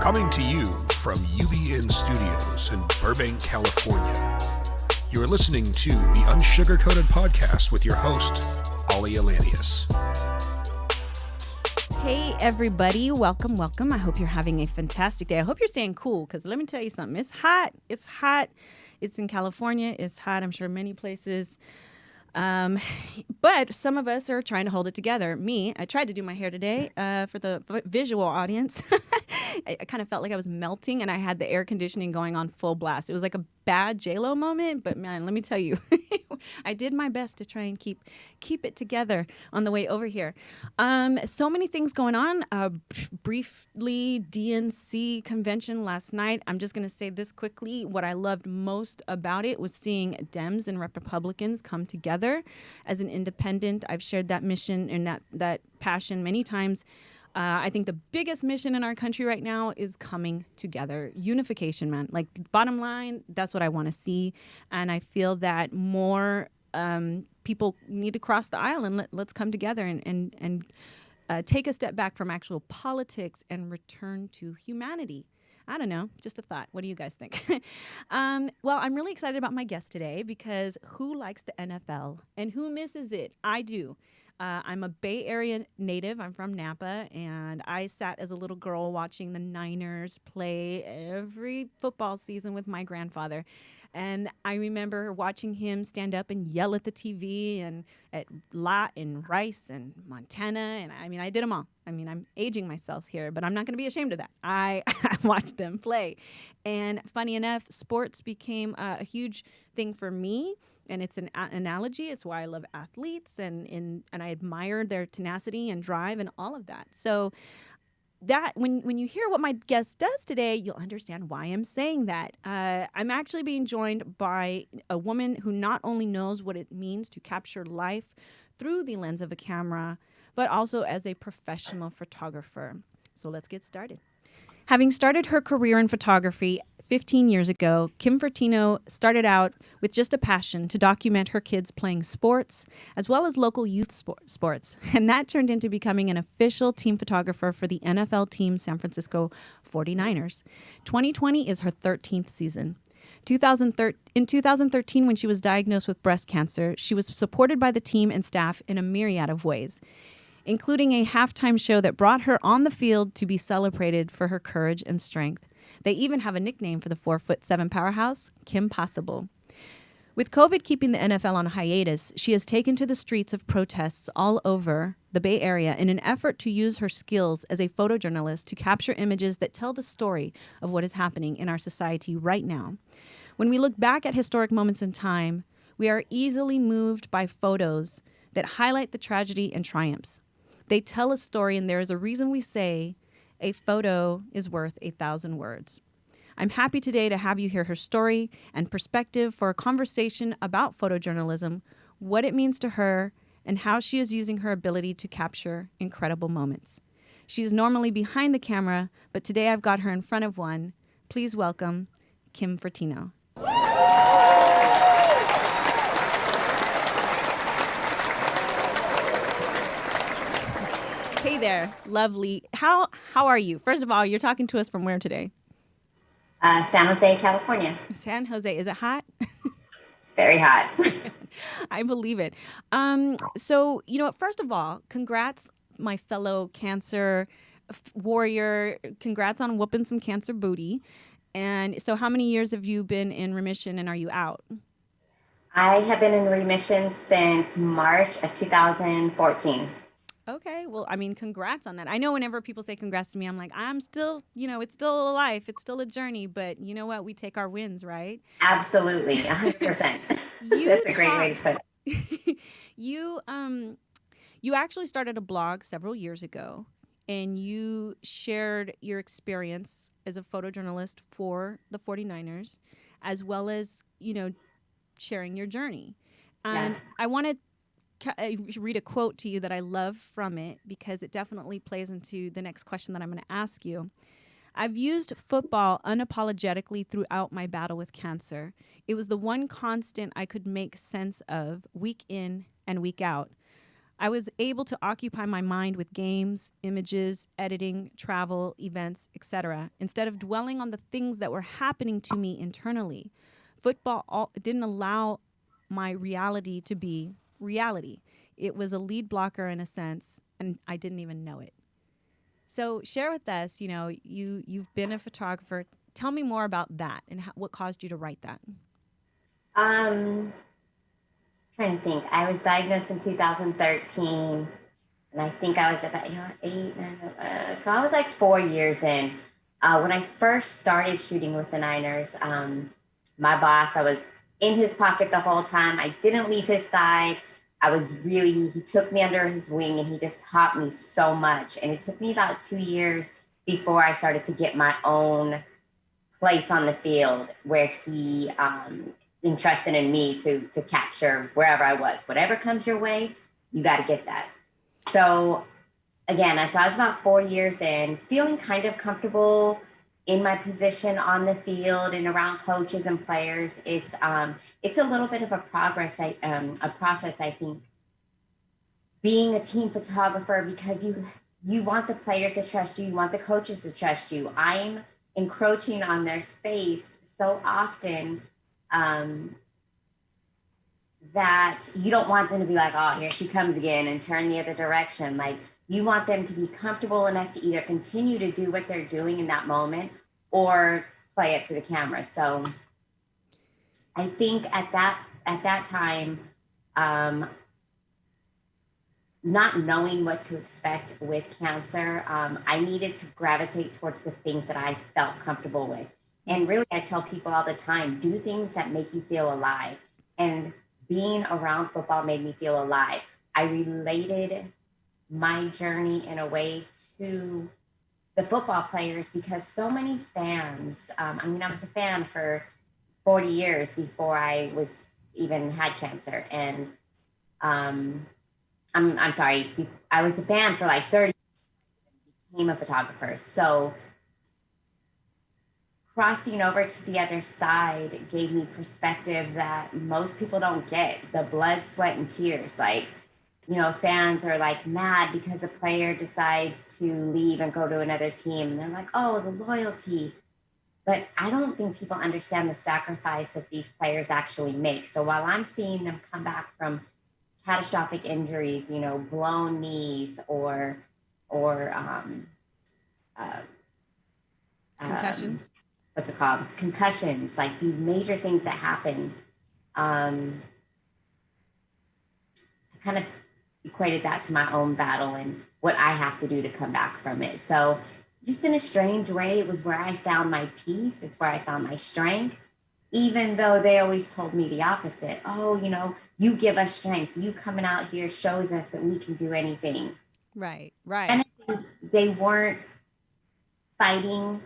Coming to you from UBN Studios in Burbank, California. You are listening to the Unsugarcoated Podcast with your host, Ollie Alanius. Hey everybody, welcome. I hope you're having a fantastic day. I hope you're staying cool, because let me tell you something. It's hot. It's in California. It's hot, I'm sure, many places. But some of us are trying to hold it together. Me, I tried to do my hair today for the visual audience. I kind of felt like I was melting, and I had the air conditioning going on full blast. It was like a bad J-Lo moment, but man, let me tell you, I did my best to try and keep it together on the way over here. So many things going on. Briefly, DNC convention last night. I'm just going to say this quickly. What I loved most about it was seeing Dems and Republicans come together as an independent. I've shared that mission and that passion many times. I think the biggest mission in our country right now is coming together. Unification, man. Like, bottom line, that's what I want to see. And I feel that more people need to cross the aisle and let's come together and take a step back from actual politics and return to humanity. I don't know, just a thought. What do you guys think? Well, I'm really excited about my guest today because who likes the NFL and who misses it? I do. I'm a Bay Area native. I'm from Napa, and I sat as a little girl watching the Niners play every football season with my grandfather. And I remember watching him stand up and yell at the TV and at Lott and Rice and Montana. And I mean, I did them all. I mean, I'm aging myself here, but I'm not going to be ashamed of that. I watched them play. And funny enough, sports became a huge thing for me. And it's an analogy. It's why I love athletes and I admire their tenacity and drive and all of that. So that when you hear what my guest does today, you'll understand why I'm saying that. I'm actually being joined by a woman who not only knows what it means to capture life through the lens of a camera, but also as a professional photographer. So let's get started. Having started her career in photography 15 years ago, Kym Fortino started out with just a passion to document her kids playing sports, as well as local youth sports. And that turned into becoming an official team photographer for the NFL team San Francisco 49ers. 2020 is her 13th season. In 2013, when she was diagnosed with breast cancer, she was supported by the team and staff in a myriad of ways, including a halftime show that brought her on the field to be celebrated for her courage and strength. They even have a nickname for the 4'7" powerhouse, Kym Possible. With COVID keeping the NFL on hiatus, she has taken to the streets of protests all over the Bay Area in an effort to use her skills as a photojournalist to capture images that tell the story of what is happening in our society right now. When we look back at historic moments in time, we are easily moved by photos that highlight the tragedy and triumphs. They tell a story, and there is a reason we say a photo is worth 1,000 words. I'm happy today to have you hear her story and perspective for a conversation about photojournalism, what it means to her, and how she is using her ability to capture incredible moments. She is normally behind the camera, but today I've got her in front of one. Please welcome Kym Fortino. Hey there, lovely. How are you? First of all, you're talking to us from where today? San Jose, California. San Jose. Is it hot? It's very hot. I believe it. So, first of all, congrats, my fellow cancer warrior. Congrats on whooping some cancer booty. And so how many years have you been in remission and are you out? I have been in remission since March of 2014. Okay. Well, I mean, congrats on that. I know whenever people say congrats to me, I'm like, I'm still, it's still a life. It's still a journey. But you know what? We take our wins, right? Absolutely. 100%. That's a great way to put it. You actually started a blog several years ago, and you shared your experience as a photojournalist for the 49ers, as well as, sharing your journey. And yeah. I want to read a quote to you that I love from it because it definitely plays into the next question that I'm going to ask you. I've used football unapologetically throughout my battle with cancer. It was the one constant I could make sense of week in and week out. I was able to occupy my mind with games, images, editing, travel, events, etc., instead of dwelling on the things that were happening to me internally. Football didn't allow my reality to be reality. It was a lead blocker in a sense, and I didn't even know it. So share with us, you've been a photographer. Tell me more about that and what caused you to write that. Trying to think. I was diagnosed in 2013, and I think I was about 8, 9. So I was like 4 years in. When I first started shooting with the Niners, my boss, I was in his pocket the whole time. I didn't leave his side. He took me under his wing and he just taught me so much. And it took me about 2 years before I started to get my own place on the field where he entrusted in me to capture wherever I was. Whatever comes your way, you got to get that. So again, I was about 4 years in, feeling kind of comfortable in my position on the field and around coaches and players. It's a little bit of a process, I think, being a team photographer, because you want the players to trust you, you want the coaches to trust you. I'm encroaching on their space so often that you don't want them to be like, oh, here she comes again, and turn the other direction. Like, you want them to be comfortable enough to either continue to do what they're doing in that moment or play it to the camera. So I think at that time, not knowing what to expect with cancer, I needed to gravitate towards the things that I felt comfortable with. And really, I tell people all the time, do things that make you feel alive. And being around football made me feel alive. I related my journey in a way to the football players, because so many fans, I was a fan for 40 years before I was even had cancer. And I'm sorry, I was a fan for like 30 years, became a photographer. So crossing over to the other side gave me perspective that most people don't get. The blood, sweat, and tears. Like, fans are like mad because a player decides to leave and go to another team. And they're like, oh, the loyalty. But I don't think people understand the sacrifice that these players actually make. So while I'm seeing them come back from catastrophic injuries, blown knees or Concussions. What's it called? Concussions, like these major things that happen. I kind of equated that to my own battle and what I have to do to come back from it. So just in a strange way, it was where I found my peace. It's where I found my strength, even though they always told me the opposite. Oh, you give us strength. You coming out here shows us that we can do anything. Right. And they weren't fighting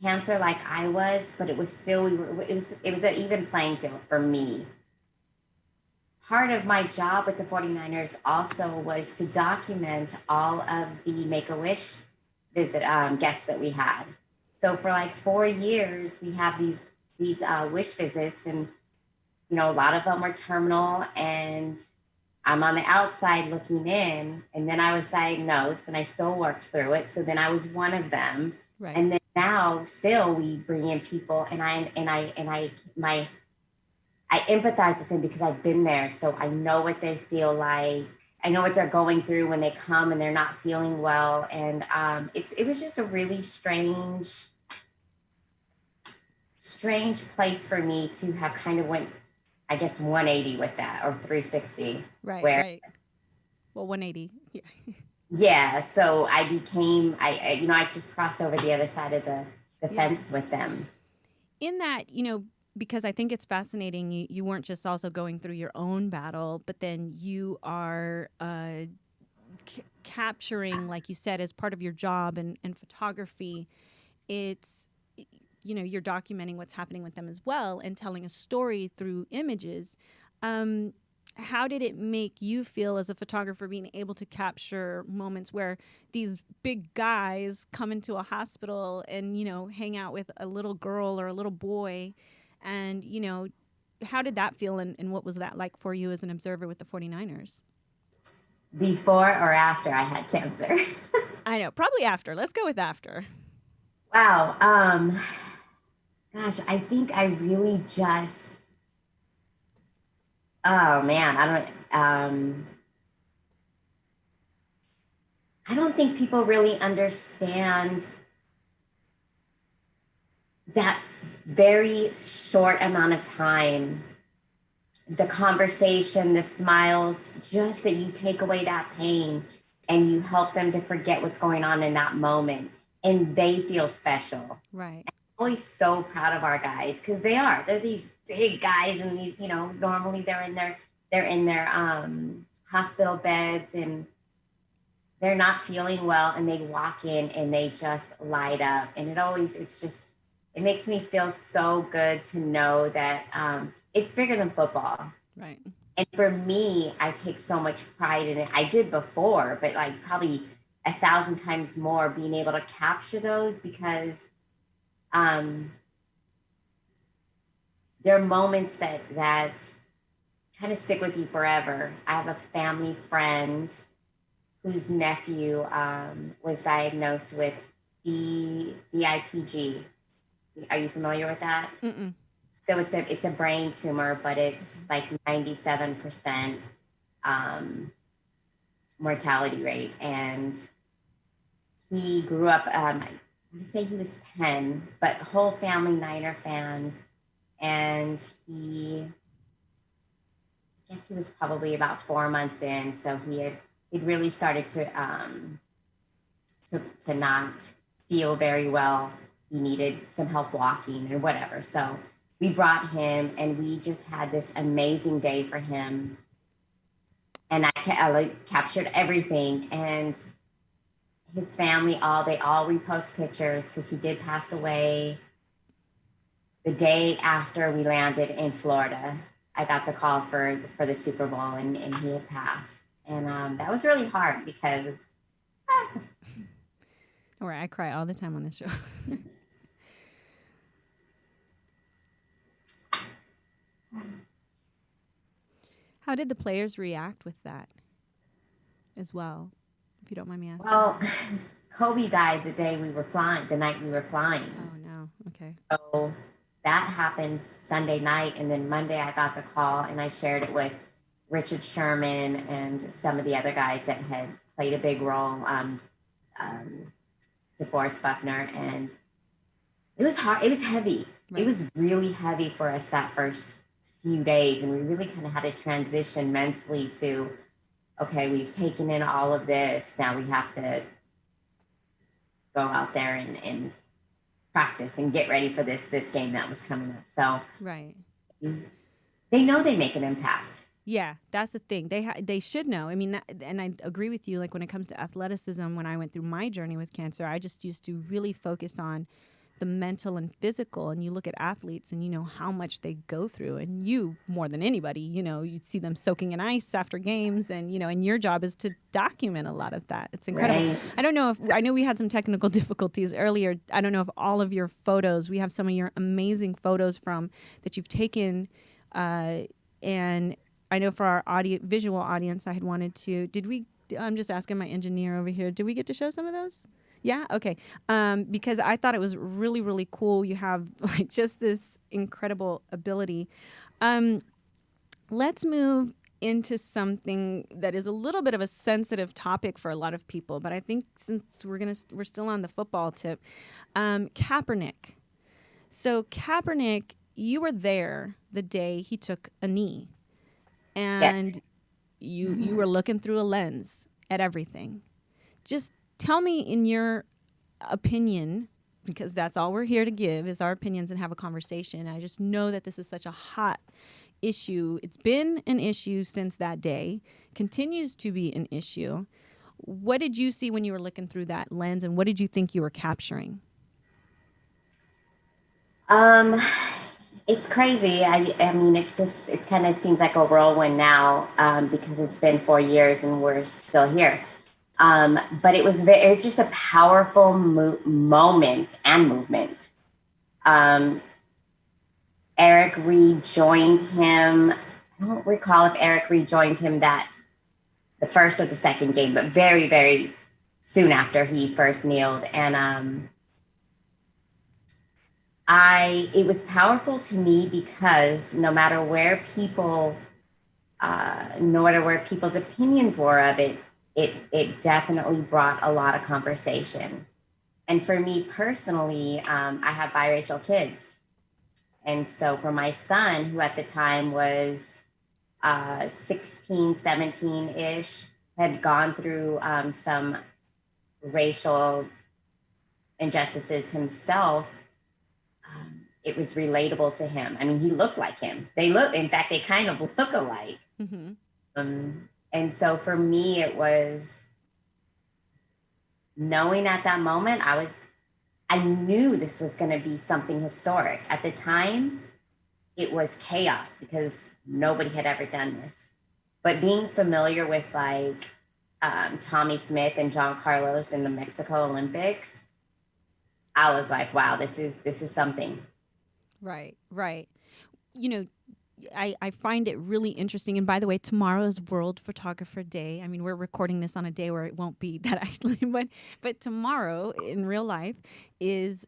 cancer like I was, but it was still, it was an even playing field for me. Part of my job with the 49ers also was to document all of the Make-A-Wish visit guests that we had. So for like 4 years, we have these wish visits, and a lot of them were terminal, and I'm on the outside looking in. And then I was diagnosed, and I still worked through it. So then I was one of them. Right. And then now still we bring in people, and I empathize with them because I've been there. So I know what they feel like. I know what they're going through when they come and they're not feeling well. And it was just a really strange place for me to have kind of went, I guess, 180 with that, or 360. Right. Well, 180. Yeah. Yeah. So I became, I just crossed over the other side of the fence with them. In that, because I think it's fascinating, you weren't just also going through your own battle, but then you are capturing, like you said, as part of your job and photography, it's, you're documenting what's happening with them as well and telling a story through images. How did it make you feel as a photographer being able to capture moments where these big guys come into a hospital and, hang out with a little girl or a little boy? And, how did that feel, and what was that like for you as an observer with the 49ers? Before or after I had cancer? I know, probably after. Let's go with after. Wow. Gosh, I think I really just, oh man, I don't think people really understand that very short amount of time, the conversation, the smiles, just that you take away that pain and you help them to forget what's going on in that moment, and they feel special. Right. I'm always so proud of our guys, because they're these big guys, and these, normally they're in their hospital beds, and they're not feeling well, and they walk in and they just light up. And it makes me feel so good to know that it's bigger than football. Right. And for me, I take so much pride in it. I did before, but like probably 1,000 times more, being able to capture those, because there are moments that kind of stick with you forever. I have a family friend whose nephew was diagnosed with DIPG. Are you familiar with that? Mm-mm. So it's a brain tumor, but it's like 97% mortality rate. And he grew up, I want to say he was 10, but whole family Niner fans. And I guess he was probably about 4 months in. So he'd really started to not feel very well. He needed some help walking or whatever. So we brought him, and we just had this amazing day for him. And I captured everything. And his family, they all repost pictures, because he did pass away the day after we landed in Florida. I got the call for the Super Bowl, and he had passed. And that was really hard, because Don't worry, I cry all the time on this show. How did the players react with that as well, if you don't mind me asking? Well, Kobe died the night we were flying. Oh, no. Okay. So that happened Sunday night, and then Monday I got the call, and I shared it with Richard Sherman and some of the other guys that had played a big role, DeForest Buckner, and it was hard. It was heavy. Right. It was really heavy for us that first few days, and we really kind of had to transition mentally to, okay, we've taken in all of this. Now we have to go out there and practice and get ready for this game that was coming up. So right, they know they make an impact. Yeah, that's the thing. They should know. I mean, and I agree with you. Like when it comes to athleticism, when I went through my journey with cancer, I just used to really focus on the mental and physical. And you look at athletes and you know how much they go through. And you, more than anybody, you'd see them soaking in ice after games. And, and your job is to document a lot of that. It's incredible. Right. I know we had some technical difficulties earlier. I don't know if all of your photos, we have some of your amazing photos that you've taken. And I know for our visual audience, I had wanted to, I'm just asking my engineer over here, did we get to show some of those? Yeah? Okay. Because I thought it was really, really cool. You have like just this incredible ability. Let's move into something that is a little bit of a sensitive topic for a lot of people, but I think since we're still on the football tip, Kaepernick. So Kaepernick, you were there the day he took a knee. And yes. you were looking through a lens at everything. Just tell me in your opinion, because that's all we're here to give is our opinions and have a conversation. I just know that this is such a hot issue. It's been an issue since that day, continues to be an issue. What did you see when you were looking through that lens, and what did you think you were capturing? It's crazy. I mean, it kind of seems like a whirlwind now, because it's been 4 years and we're still here. But it was just a powerful moment and movement. Eric rejoined him. I don't recall if Eric rejoined him that the first or the second game, but very, very soon after he first kneeled. And it was powerful to me because no matter where people's opinions were of it, it definitely brought a lot of conversation. And for me personally, I have biracial kids. And so for my son, who at the time was 16, 17-ish, had gone through some racial injustices himself, it was relatable to him. I mean, he looked like him. In fact, they kind of look alike. Mm-hmm. And so for me, it was knowing at that moment, I knew this was going to be something historic. At the time, it was chaos because nobody had ever done this. But being familiar with like Tommy Smith and John Carlos in the Mexico Olympics, I was like, wow, this is something. Right. You know, I find it really interesting. And by the way, tomorrow is World Photographer Day. I mean, we're recording this on a day where it won't be that actually, but tomorrow in real life is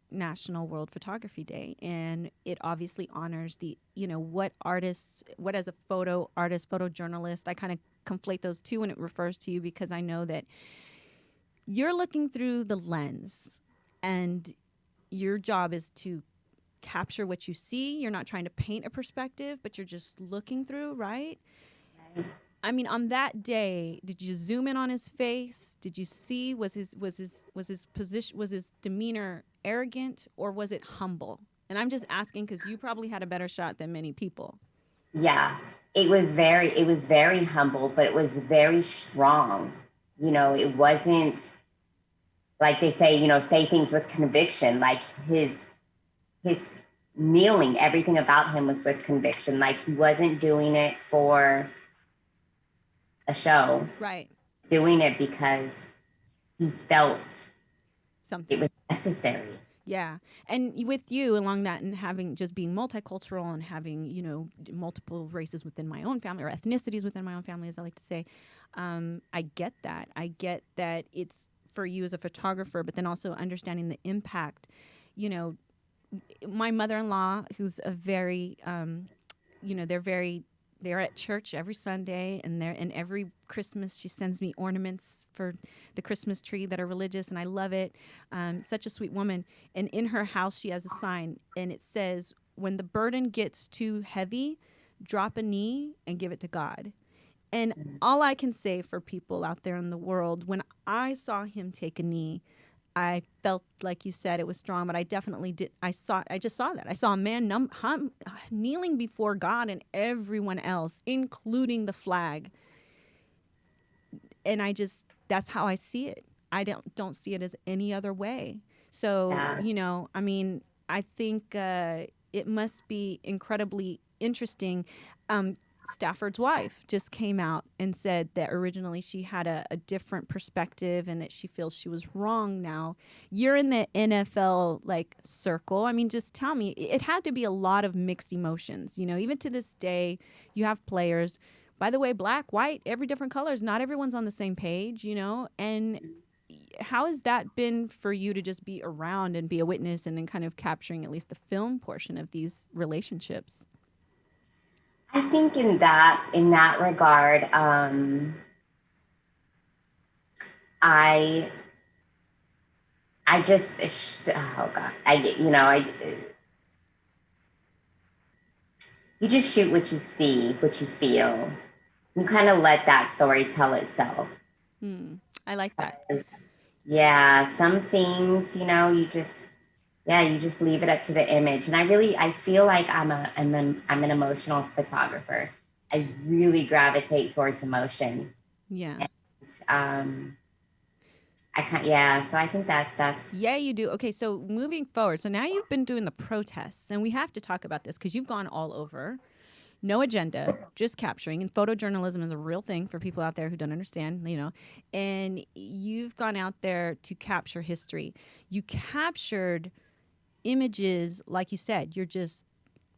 National World Photography Day, and it obviously honors what as a photo artist, photojournalist. I kind of conflate those two when it refers to you because I know that you're looking through the lens, and your job is to capture what you see. You're not trying to paint a perspective, but you're just looking through, right? I mean, on that day, did you zoom in on his face? Did you see was his position, was his demeanor arrogant, or was it humble? And I'm just asking because you probably had a better shot than many people. Yeah, it was very humble, but it was very strong. It wasn't like they say, say things with conviction. Like his kneeling, everything about him was with conviction. Like he wasn't doing it for a show. Right. Doing it because he felt something. It was necessary. Yeah. And with you along that, and being multicultural and having, multiple races within my own family, or ethnicities within my own family, as I like to say, I get that. I get that it's for you as a photographer, but then also understanding the impact. My mother-in-law, who's a very, they're at church every Sunday, and every Christmas she sends me ornaments for the Christmas tree that are religious, and I love it. Such a sweet woman. And in her house, she has a sign, and it says, "When the burden gets too heavy, drop a knee and give it to God." And all I can say for people out there in the world, when I saw him take a knee, I felt, like you said, it was strong, but I definitely did. I just saw that. I saw a man kneeling before God and everyone else, including the flag. And that's how I see it. I don't see it as any other way. So, Yeah. I think it must be incredibly interesting. Stafford's wife just came out and said that originally she had a different perspective and that she feels she was wrong now. You're in the NFL circle. I mean, just tell me, it had to be a lot of mixed emotions. Even to this day, you have players, by the way, black, white, every different colors. Not everyone's on the same page, and how has that been for you to just be around and be a witness and then kind of capturing at least the film portion of these relationships? I think in that regard, I just, oh God, you just shoot what you see, what you feel. You kind of let that story tell itself. I like that. Yeah, some things, you just leave it up to the image. And I feel like I'm an emotional photographer. I really gravitate towards emotion. Yeah. And, so I think that's. Yeah, you do. Okay, so moving forward. So now you've been doing the protests, and we have to talk about this because you've gone all over. No agenda, just capturing. And photojournalism is a real thing for people out there who don't understand, And you've gone out there to capture history. You captured images, like you said, you're just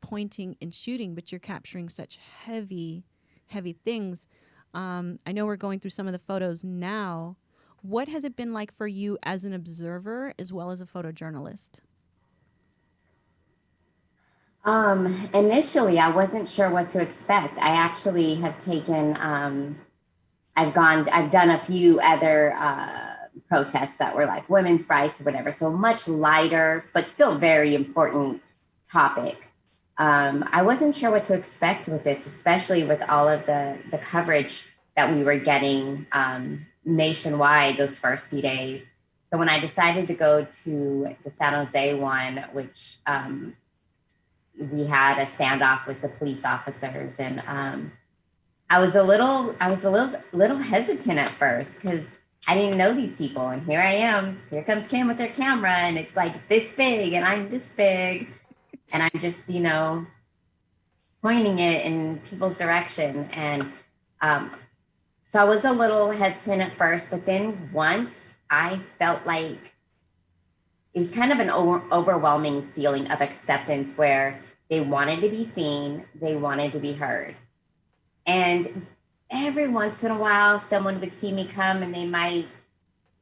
pointing and shooting, but you're capturing such heavy, heavy things. I know we're going through some of the photos now. What has it been like for you as an observer as well as a photojournalist? Initially, I wasn't sure what to expect. I actually have taken, I've done a few other protests that were like women's rights or whatever. So much lighter, but still very important topic. I wasn't sure what to expect with this, especially with all of the coverage that we were getting nationwide those first few days. So when I decided to go to the San Jose one, which we had a standoff with the police officers, and I was a little hesitant at first because I didn't know these people, and here I am. Here comes Kym with their camera, and it's like this big, and I'm this big, and I'm just pointing it in people's direction, and so I was a little hesitant at first, but then once I felt like it was kind of an overwhelming feeling of acceptance where they wanted to be seen, they wanted to be heard. And every once in a while, someone would see me come and they might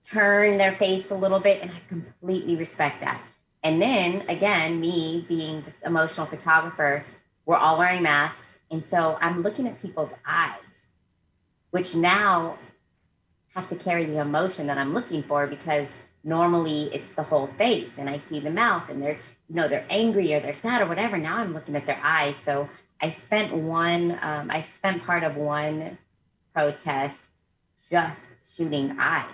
turn their face a little bit, and I completely respect that. And then again, me being this emotional photographer, we're all wearing masks. And so I'm looking at people's eyes, which now have to carry the emotion that I'm looking for, because normally it's the whole face and I see the mouth and they're angry or they're sad or whatever. Now I'm looking at their eyes. So I spent part of one protest just shooting eyes.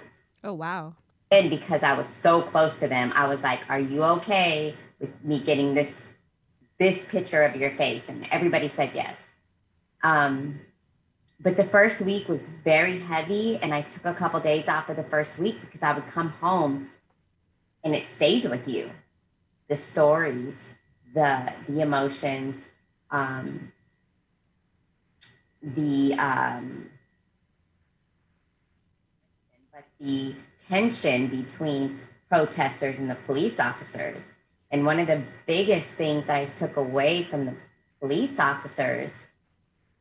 Oh, wow. And because I was so close to them, I was like, are you okay with me getting this picture of your face? And everybody said yes. But the first week was very heavy, and I took a couple days off of the first week because I would come home and it stays with you. The stories, the emotions, but the tension between protesters and the police officers. And one of the biggest things that I took away from the police officers,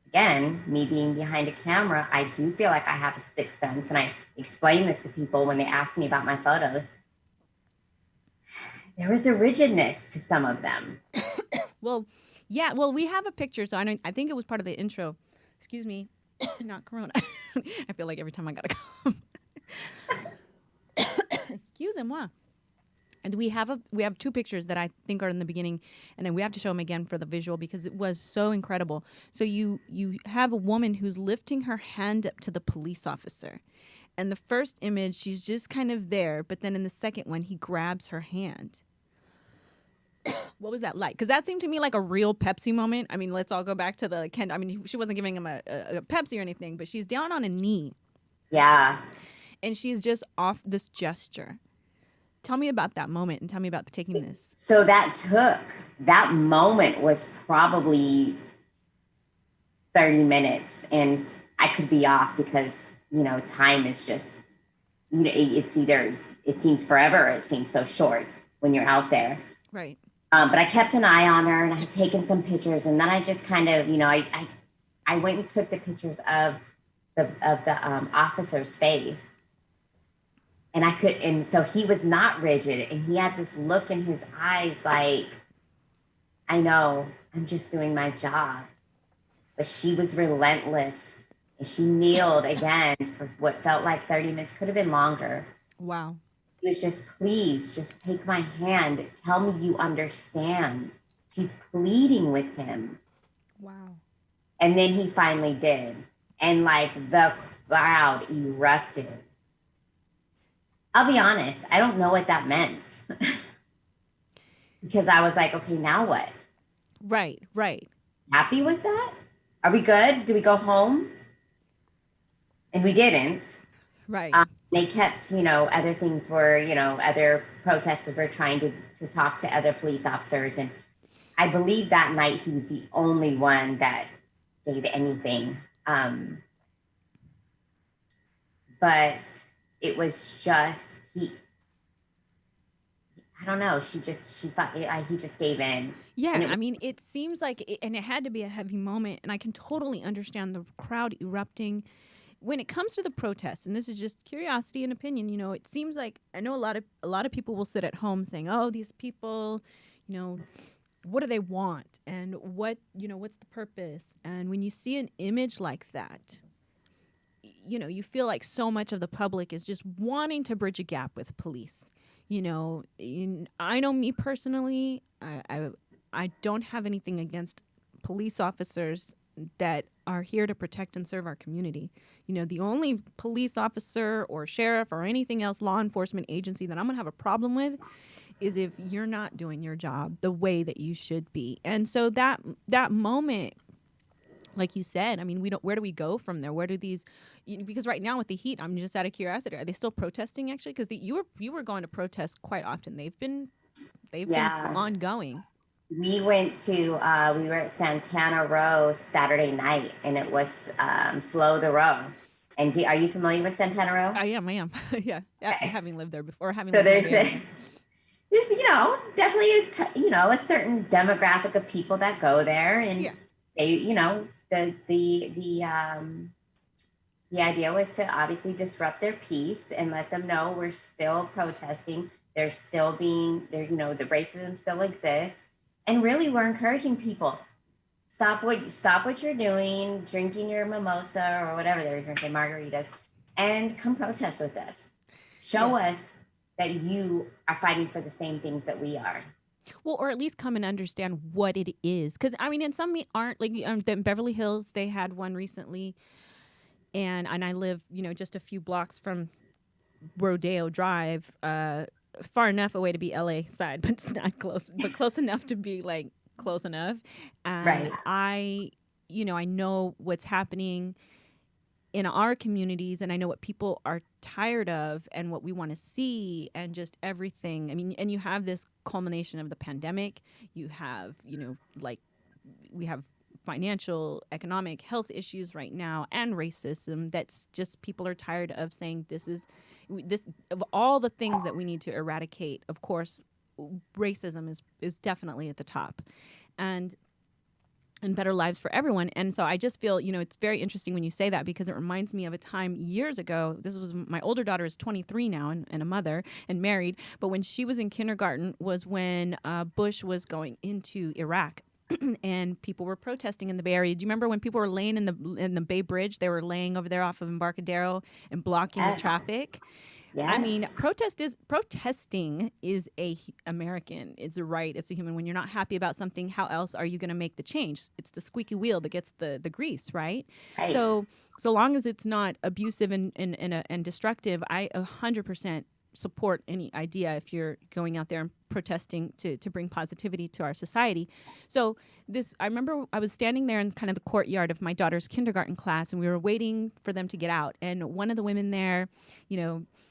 again, me being behind a camera, I do feel like I have a sixth sense. And I explain this to people when they ask me about my photos. There was a rigidness to some of them. Well, yeah. Well, we have a picture. So I think it was part of the intro. Excuse me. Not Corona. I feel like every time I got to come. Excusez-moi. And we have two pictures that I think are in the beginning, and then we have to show them again for the visual because it was so incredible. So you have a woman who's lifting her hand up to the police officer. And the first image, she's just kind of there, but then in the second one, he grabs her hand. What was that like? Because that seemed to me like a real Pepsi moment. I mean, let's all go back to the Ken. I mean, she wasn't giving him a Pepsi or anything, but she's down on a knee. Yeah. And she's just off this gesture. Tell me about that moment and tell me about taking this. So that moment was probably 30 minutes, and I could be off because, time is just, it's either, it seems forever or it seems so short when you're out there. Right. But I kept an eye on her and I had taken some pictures, and then I just kind of, I went and took the pictures of the officer's face. And so he was not rigid, and he had this look in his eyes like, I know, I'm just doing my job. But she was relentless, and she kneeled again for what felt like 30 minutes, could have been longer. Wow. He was just, please, just take my hand. Tell me you understand. She's pleading with him. Wow. And then he finally did. And like the crowd erupted. I'll be honest, I don't know what that meant. Because I was like, okay, now what? Right. Happy with that? Are we good? Do we go home? And we didn't. Right. They kept, other things were, other protesters were trying to talk to other police officers. And I believe that night he was the only one that gave anything. But it was just, I I don't know. He just gave in. And Yeah, I mean, it seems like, and it had to be a heavy moment, and I can totally understand the crowd erupting when it comes to the protests. And this is just curiosity and opinion. It seems like I know a lot of people will sit at home saying, "Oh, these people, what do they want, and what's the purpose?" And when you see an image like that, you feel like so much of the public is just wanting to bridge a gap with police. I know me personally, I don't have anything against police officers that are here to protect and serve our community. The only police officer or sheriff or anything else law enforcement agency that I'm going to have a problem with is if you're not doing your job the way that you should be. And so that moment, like you said, I mean, where do we go from there? Where do these, because right now with the heat, I'm just out of curiosity, are they still protesting actually? Because you were going to protest quite often. They've been ongoing. We were at Santana Row Saturday night, and it was Slow the Row. And are you familiar with Santana Row? I am. Yeah. Okay. Having lived there before. There's definitely a certain demographic of people that go there, and the idea was to obviously disrupt their peace and let them know we're still protesting. They're still being there. The racism still exists. And really, we're encouraging people, stop what you're doing, drinking your mimosa or whatever they're drinking, margaritas, and come protest with us. Show us that you are fighting for the same things that we are. Well, or at least come and understand what it is. Because, I mean, and some aren't, like in Beverly Hills, they had one recently. And I live, just a few blocks from Rodeo Drive, far enough away to be LA side, but it's not close, but close enough to be like close enough. And right. I know what's happening in our communities, and I know what people are tired of and what we want to see and just everything. I mean, and you have this culmination of the pandemic. You have, we have financial, economic, health issues right now, and racism. That's just, people are tired of saying this of all the things that we need to eradicate. Of course, racism is definitely at the top, and better lives for everyone. And so I just feel, it's very interesting when you say that, because it reminds me of a time years ago. This was, my older daughter is 23 now and a mother and married. But when she was in kindergarten was when Bush was going into Iraq. And people were protesting in the Bay Area. Do you remember when people were laying in the Bay Bridge? They were laying over there off of Embarcadero and blocking the traffic. Yes. I mean, protesting is American. It's a right. It's a human. When you're not happy about something, how else are you going to make the change? It's the squeaky wheel that gets the grease, right? So long as it's not abusive and destructive, I 100% support any idea if you're going out there and protesting to bring positivity to our society. So I remember I was standing there in kind of the courtyard of my daughter's kindergarten class, and we were waiting for them to get out. And one of the women there,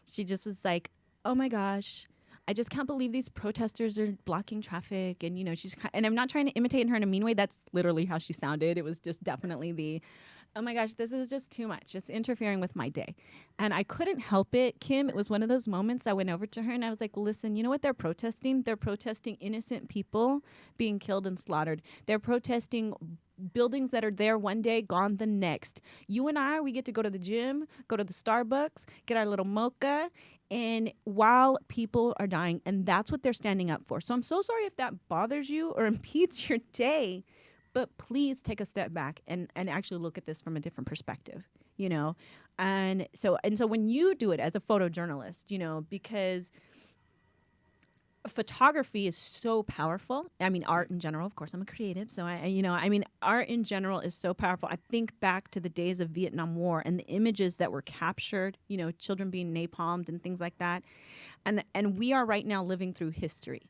she just was like, "Oh my gosh, I just can't believe these protesters are blocking traffic." And, and I'm not trying to imitate her in a mean way. That's literally how she sounded. It was just definitely the, "Oh my gosh, this is just too much. It's interfering with my day." And I couldn't help it, Kym. It was one of those moments I went over to her and I was like, "Listen, you know what they're protesting? They're protesting innocent people being killed and slaughtered. They're protesting buildings that are there one day, gone the next. You and I, we get to go to the gym, go to the Starbucks, get our little mocha, and while people are dying." And that's what they're standing up for. So I'm so sorry if that bothers you or impedes your day, but please take a step back and actually look at this from a different perspective, And so when you do it as a photojournalist, because photography is so powerful. I mean, art in general, of course, I'm a creative. So art in general is so powerful. I think back to the days of Vietnam War and the images that were captured, children being napalmed and things like that. And we are right now living through history.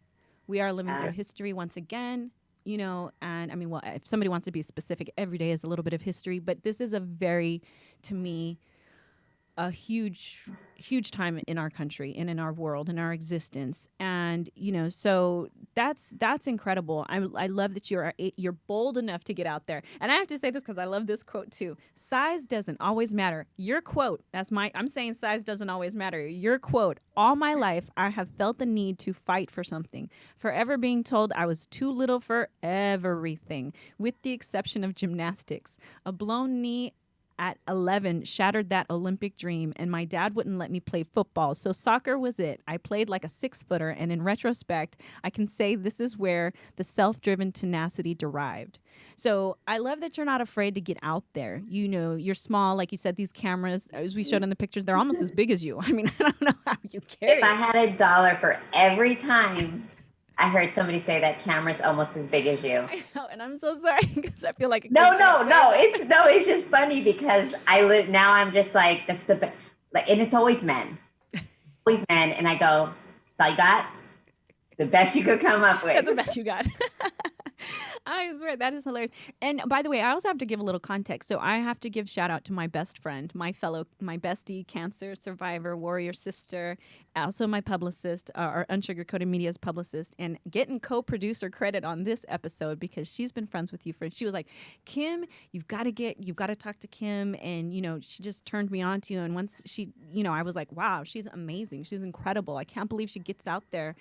We are living through history once again, and I mean, well, if somebody wants to be specific, every day is a little bit of history, but this is to me, a huge time in our country and in our world and our existence. And, so That's incredible. I love that you're bold enough to get out there. And I have to say this because I love this quote too. Size doesn't always matter. Your quote. I'm saying size doesn't always matter. Your quote. All my life, I have felt the need to fight for something. Forever being told I was too little for everything, with the exception of gymnastics. A blown knee at 11 shattered that Olympic dream, and my dad wouldn't let me play football, so soccer was it. I played like a 6-footer, and in retrospect, I can say this is where the self-driven tenacity derived. So I love that you're not afraid to get out there. You know, you're small, like you said, these cameras, as we showed in the pictures, they're almost as big as you. I mean, I don't know how you carry If I had $1 for every time I heard somebody say that camera's almost as big as you. I know, and I'm so sorry because I feel like No. It's just funny because now I'm just like, that's the like, and it's always men, and I go, that's all you got, the best you could come up with. That's the best you got. I swear, that is hilarious. And by the way, I also have to give a little context. So I have to give shout out to my best friend, my bestie, cancer survivor, warrior sister, also my publicist, our Unsugarcoated Media's publicist, and getting co-producer credit on this episode because she's been friends with you she was like, Kym, you've got to talk to Kym. And, she just turned me on to you. And once she, I was like, wow, she's amazing. She's incredible. I can't believe she gets out there.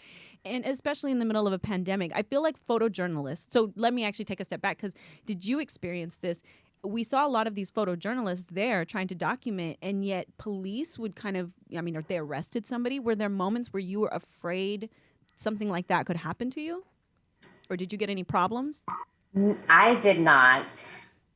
And especially in the middle of a pandemic, I feel like photojournalists. So let me actually take a step back because did you experience this? We saw a lot of these photojournalists there trying to document, and yet police would or they arrested somebody. Were there moments where you were afraid something like that could happen to you? Or did you get any problems? I did not,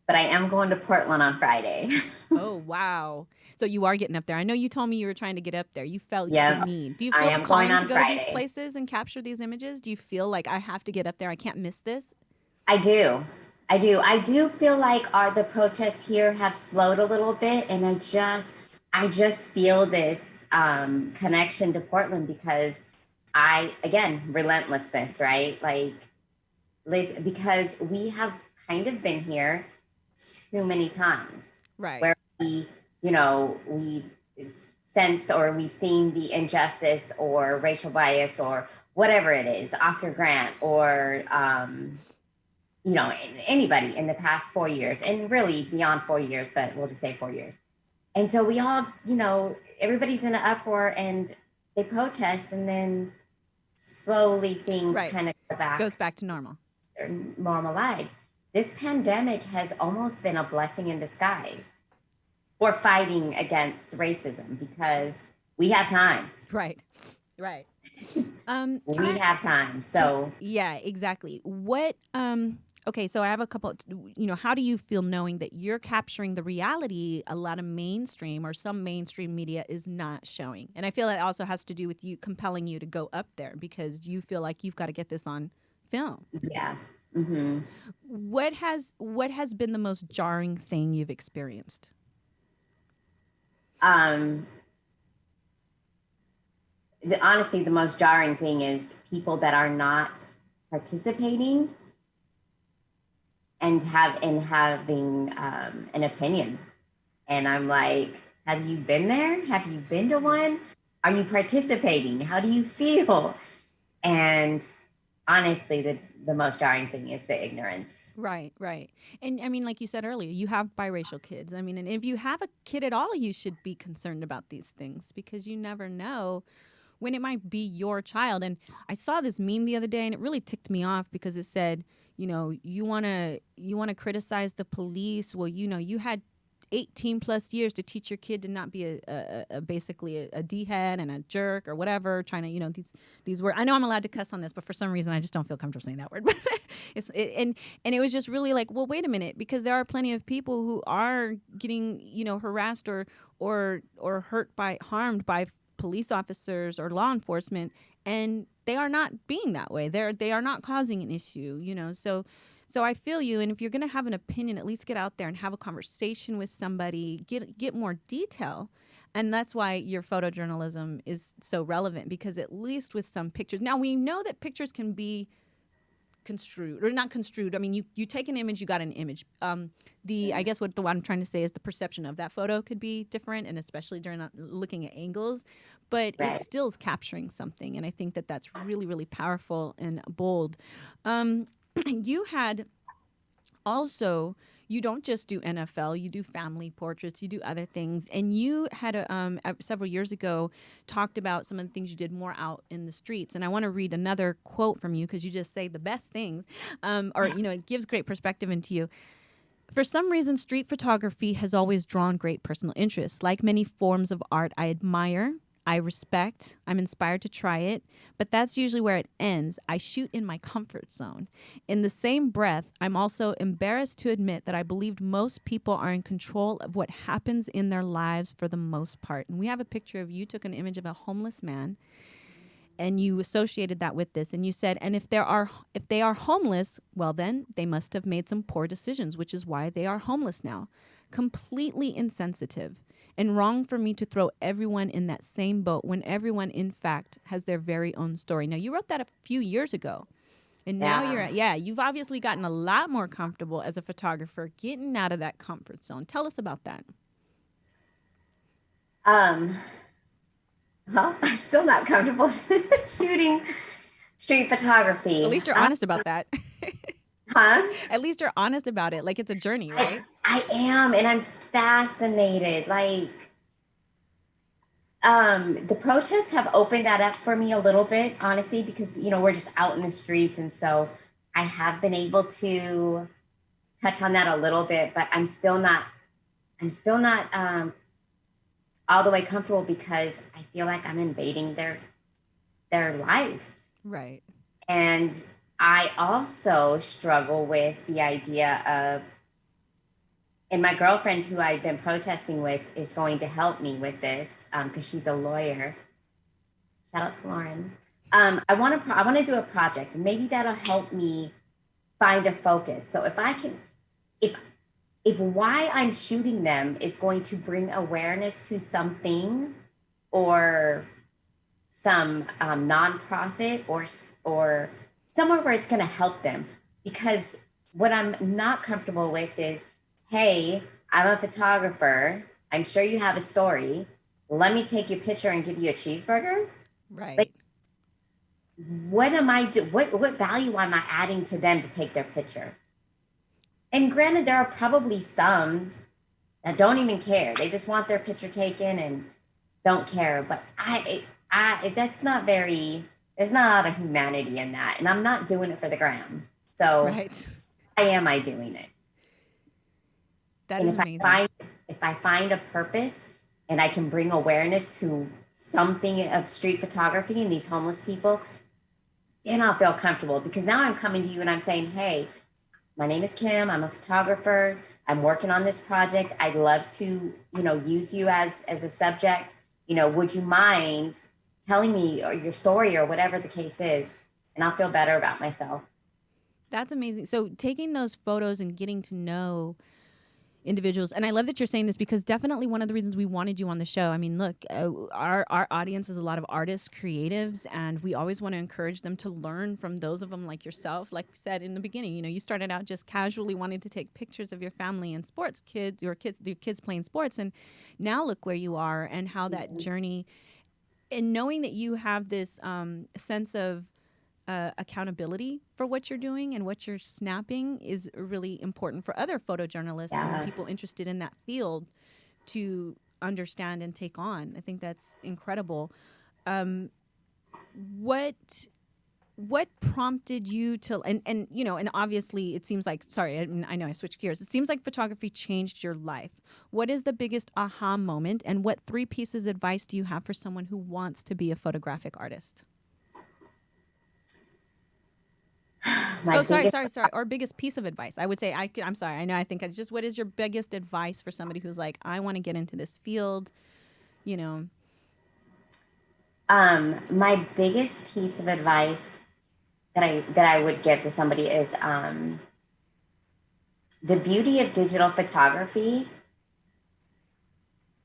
but I am going to Portland on Friday. Oh, wow. So you are getting up there. I know you told me you were trying to get up there. You felt the need. Do you feel a calling to go to these places and capture these images? Do you feel like I have to get up there? I can't miss this? I do. I do feel like the protests here have slowed a little bit, and I just feel this connection to Portland because relentlessness, right? Like, because we have kind of been here too many times, right? Where we've sensed or we've seen the injustice or racial bias or whatever it is, Oscar Grant or anybody in the past 4 years, and really beyond 4 years, but we'll just say 4 years. And so we all, everybody's in an uproar and they protest, and then slowly things kind of goes back to normal. Their normal lives. This pandemic has almost been a blessing in disguise for fighting against racism because we have time. Right. We have time. So yeah, exactly. What okay, so I have a couple, how do you feel knowing that you're capturing the reality a lot of mainstream or some mainstream media is not showing? And I feel that also has to do with you compelling you to go up there because you feel like you've got to get this on film. Yeah. Mm-hmm. What has been the most jarring thing you've experienced? Honestly, the most jarring thing is people that are not participating and having an opinion. And I'm like, have you been there? Have you been to one? Are you participating? How do you feel? And honestly, the most jarring thing is the ignorance. Right. And I mean, like you said earlier, you have biracial kids. I mean, and if you have a kid at all, you should be concerned about these things because you never know when it might be your child. And I saw this meme the other day and it really ticked me off because it said, you want to criticize the police. Well, you had 18 plus years to teach your kid to not be basically a D-head and a jerk or whatever, trying to, these words. I know I'm allowed to cuss on this, but for some reason I just don't feel comfortable saying that word. But and it was just really like, well, wait a minute, because there are plenty of people who are getting, harassed or harmed by police officers or law enforcement, and they are not being that way. They are not causing an issue, So I feel you, and if you're going to have an opinion, at least get out there and have a conversation with somebody, get more detail. And that's why your photojournalism is so relevant, because at least with some pictures. Now, we know that pictures can be construed, or not construed. I mean, you take an image, you got an image. I guess what I'm trying to say is the perception of that photo could be different, and especially during looking at angles, but it still is capturing something. And I think that that's really, really powerful and bold. You had also, you don't just do NFL, you do family portraits, you do other things. And you had several years ago talked about some of the things you did more out in the streets. And I want to read another quote from you because you just say the best things, it gives great perspective into you. For some reason, street photography has always drawn great personal interest. Like many forms of art, I admire, I respect, I'm inspired to try it, but that's usually where it ends. I shoot in my comfort zone. In the same breath, I'm also embarrassed to admit that I believed most people are in control of what happens in their lives for the most part. And we have a picture of you took an image of a homeless man, and you associated that with this, and you said, and if they are homeless, well then they must have made some poor decisions, which is why they are homeless now. Completely insensitive and wrong for me to throw everyone in that same boat when everyone in fact has their very own story. Now you wrote that a few years ago, and now you've obviously gotten a lot more comfortable as a photographer, getting out of that comfort zone. Tell us about that. Well, I'm still not comfortable shooting street photography. At least you're honest about that. Huh? At least you're honest about it. Like, it's a journey, right? I am, and I'm fascinated. Like, the protests have opened that up for me a little bit, honestly, because, we're just out in the streets. And so I have been able to touch on that a little bit, but I'm still not all the way comfortable because I feel like I'm invading their life. Right. And I also struggle with the idea of, and my girlfriend who I've been protesting with is going to help me with this because she's a lawyer. Shout out to Lauren. I want to do a project, and maybe that'll help me find a focus. So if why I'm shooting them is going to bring awareness to something or some nonprofit or somewhere where it's going to help them. Because what I'm not comfortable with is, hey, I'm a photographer. I'm sure you have a story. Let me take your picture and give you a cheeseburger. Right. Like, what am I what value am I adding to them to take their picture? And granted, there are probably some that don't even care. They just want their picture taken and don't care. But that's not very, there's not a lot of humanity in that. And I'm not doing it for the gram. So right. why am I doing it? That and is amazing. If I find a purpose and I can bring awareness to something of street photography and these homeless people, then I'll feel comfortable. Because now I'm coming to you and I'm saying, hey, my name is Kym. I'm a photographer. I'm working on this project. I'd love to, use you as a subject. Would you mind telling me your story or whatever the case is? And I'll feel better about myself. That's amazing. So taking those photos and getting to know individuals, and I love that you're saying this because definitely one of the reasons we wanted you on the show. I mean, look, our audience is a lot of artists, creatives, and we always want to encourage them to learn from those of them like yourself. Like we said in the beginning, you started out just casually wanting to take pictures of your family and sports, your kids playing sports, and now look where you are and how that journey, and knowing that you have this sense of accountability for what you're doing and what you're snapping is really important for other photojournalists and people interested in that field to understand and take on. I think that's incredible. What prompted you to, and obviously it seems like, sorry, I know I switched gears. It seems like photography changed your life. What is the biggest aha moment, and what 3 pieces of advice do you have for someone who wants to be a photographic artist? Sorry. Or biggest piece of advice. I would say, I'm sorry. I know. I think it's just, what is your biggest advice for somebody who's like, I want to get into this field, My biggest piece of advice that I would give to somebody is the beauty of digital photography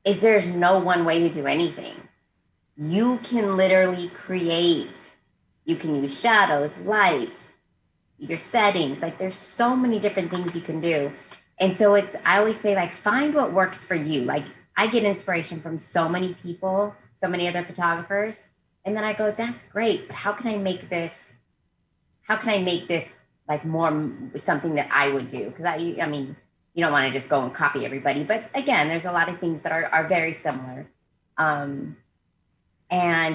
is there's no one way to do anything. You can literally create. You can use shadows, lights, your settings. Like there's so many different things you can do. And so I always say like, find what works for you. Like I get inspiration from so many people, so many other photographers. And then I go, that's great, but how can I make this like more something that I would do? Because I mean, you don't want to just go and copy everybody. But again, there's a lot of things that are very similar. And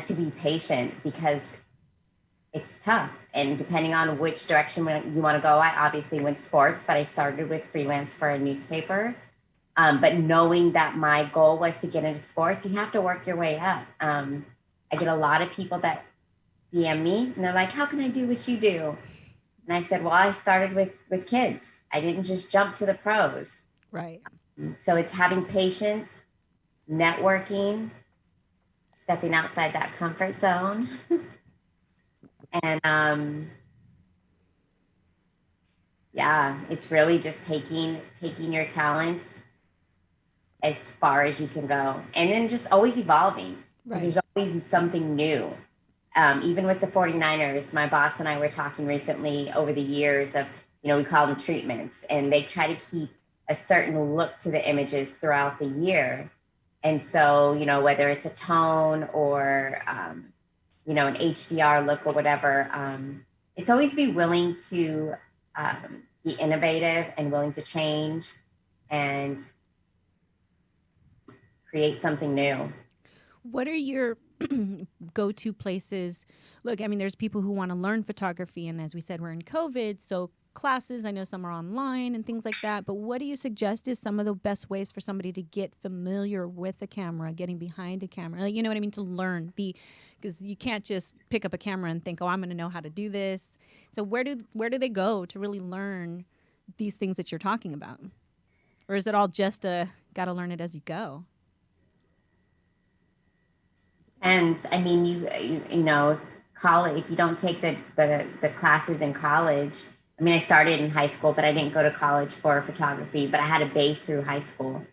to be patient because it's tough. And depending on which direction you want to go, I obviously went sports, but I started with freelance for a newspaper. But knowing that my goal was to get into sports, you have to work your way up. I get a lot of people that DM me and they're like, how can I do what you do? And I said, well, I started with kids. I didn't just jump to the pros. Right. So it's having patience, networking, stepping outside that comfort zone. And yeah, it's really just taking your talents as far as you can go. And then just always evolving because there's always something new. Even with the 49ers, my boss and I were talking recently over the years of, we call them treatments, and they try to keep a certain look to the images throughout the year. And so, whether it's a tone or, an HDR look or whatever, it's always be willing to be innovative and willing to change and create something new. What are your go-to places? Look, I mean, there's people who want to learn photography, and as we said, we're in COVID, so classes, I know some are online and things like that, but what do you suggest is some of the best ways for somebody to get familiar with a camera, getting behind a camera, you know what I mean, to learn because you can't just pick up a camera and think, oh, I'm going to know how to do this. So where do they go to really learn these things that you're talking about? Or is it all just got to learn it as you go? And I mean, college, if you don't take the classes in college, I mean, I started in high school, but I didn't go to college for photography, but I had a base through high school.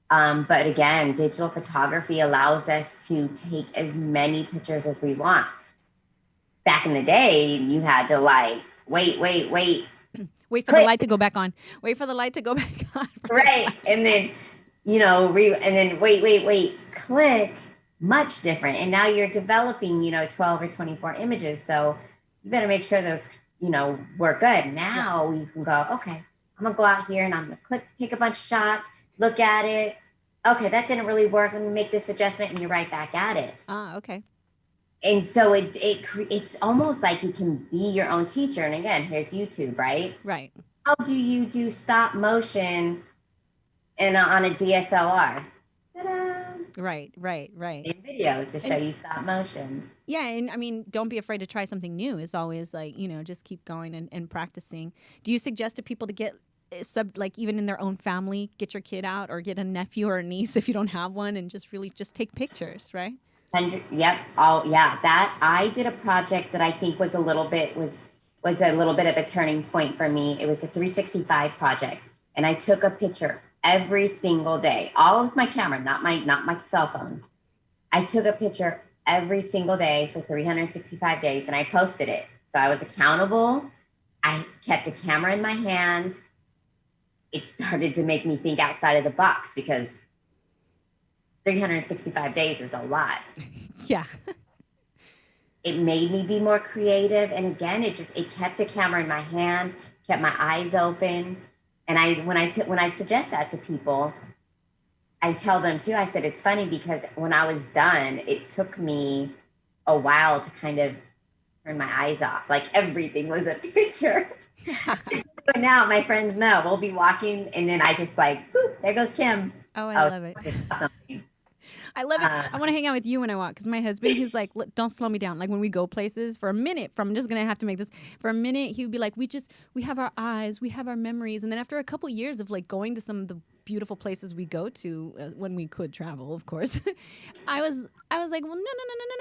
But again, digital photography allows us to take as many pictures as we want. Back in the day, you had to like, wait. Wait for click. The light to go back on. Wait for the light to go back on. Right. And then, and then wait, click. Much different. And now you're developing, 12 or 24 images. So you better make sure those, work good. Now you can go, okay, I'm going to go out here and I'm going to take a bunch of shots, look at it. Okay, that didn't really work. Let me make this adjustment, and you're right back at it. Okay. And so it's almost like you can be your own teacher. And again, here's YouTube, right? Right. How do you do stop motion on a DSLR? Ta-da! Right. In videos to show you stop motion. Yeah, and I mean, don't be afraid to try something new. Is always like, just keep going and practicing. Do you suggest to people to get even in their own family, get your kid out or get a nephew or a niece if you don't have one, and just really just take pictures, right? Yep. Oh, yeah. That I did a project that I think was a little bit of a turning point for me. It was a 365 project, and I took a picture every single day, all with my camera, not my cell phone. I took a picture every single day for 365 days, and I posted it. So I was accountable. I kept a camera in my hand. It started to make me think outside of the box because 365 days is a lot. Yeah. It made me be more creative. And again, it kept a camera in my hand, kept my eyes open. And when I suggest that to people, I tell them too, I said, it's funny because when I was done, it took me a while to kind of turn my eyes off. Like everything was a picture. But now my friends know we'll be walking and then I just like, whoop, there goes Kym. Oh, I love it. Awesome. I love it. I want to hang out with you when I walk because my husband, he's like, don't slow me down. Like when we go places for a minute, I'm just going to have to make this for a minute. He would be like, we have our eyes, we have our memories. And then after a couple years of like going to some of the beautiful places we go to when we could travel, of course, I was like, well,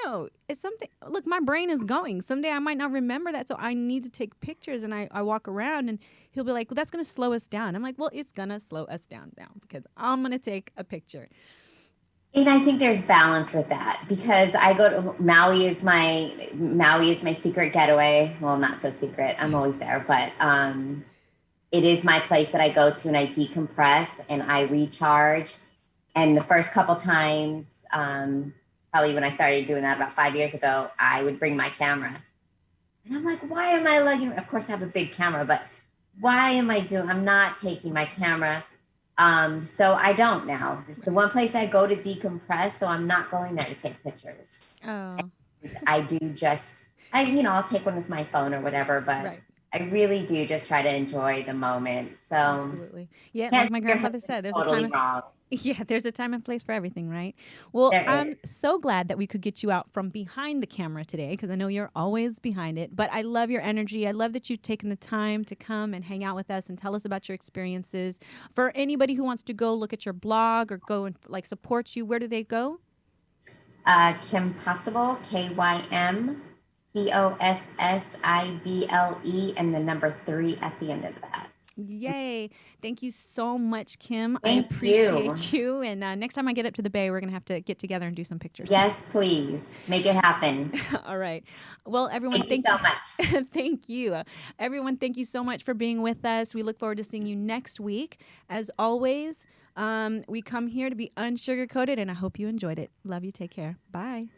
no. It's something, look, my brain is going. Someday I might not remember that. So I need to take pictures. And I walk around and he'll be like, well, that's going to slow us down. I'm like, well, it's going to slow us down now because I'm going to take a picture. And I think there's balance with that because I go to Maui is my secret getaway. Well, not so secret. I'm always there, but it is my place that I go to and I decompress and I recharge. And the first couple times, probably when I started doing that about 5 years ago, I would bring my camera. And I'm like, why am I lugging? Of course, I have a big camera, but why am I doing? I'm not taking my camera. So I don't now. This is the one place I go to decompress. So I'm not going there to take pictures. Oh, I do just, I'll take one with my phone or whatever, but right. I really do just try to enjoy the moment. So Absolutely. Yeah, can't like my say your grandfather husband's said, there's totally a time. wrong. Yeah, there's a time and place for everything, right? Well, There I'm is. so glad that we could get you out from behind the camera today because I know you're always behind it. But I love your energy. I love that you've taken the time to come and hang out with us and tell us about your experiences. For anybody who wants to go look at your blog or go and like support you, where do they go? Kym Possible, KymPossible, and the number 3 at the end of that. Yay. Thank you so much, Kym. I Thank you. appreciate you. And next time I get up to the Bay, we're going to have to get together and do some pictures. Yes, please. Make it happen. All right. Well, everyone, Thank you so much. thank you. Everyone, thank you so much for being with us. We look forward to seeing you next week. As always, we come here to be unsugarcoated, and I hope you enjoyed it. Love you. Take care. Bye.